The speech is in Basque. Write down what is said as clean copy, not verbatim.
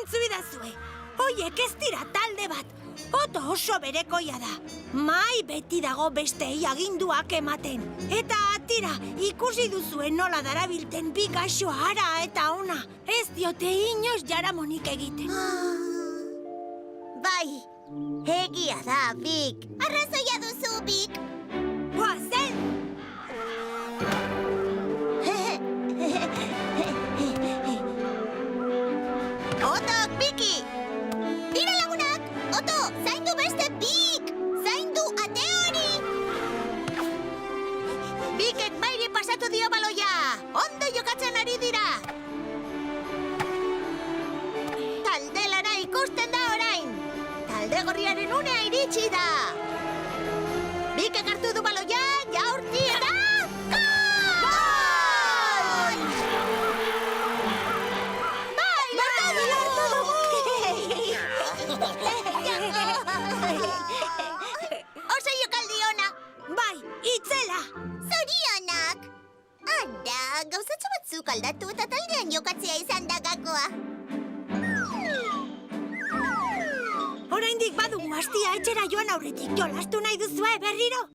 Entzuidazue, hoiek ez dira talde bat. Oto oso berekoia da. Mai beti dago bestei aginduak ematen. Eta tira, ikusi duzuen nola darabilten bi gaxo ara eta ona. Ez diote inoiz jaramonik egiten. Bai, egia da, Bik. Arrazoia duzu, Bik. Goazen! Otok, Biki! Tira lagunak! Oto, zaindu beste Bik! Zaindu ate hori! Bikek mairi pasatu dio baloia! Ondo jokatzen ari dira! Talde lana ikusten da orain! Talde gorriaren unea iritsi da! Bikek hartu du baloia, jaurti eta... Gol! Bai, lortu dugu! Oso jokaldi ona! Bai, itzela! Zorionak! Ara, gauzatxo batzuk aldatu eta taldean jokatzea izan da gakoa. Oraindik badugu astia etxera joan aurretik jolastu nahi duzue berriro?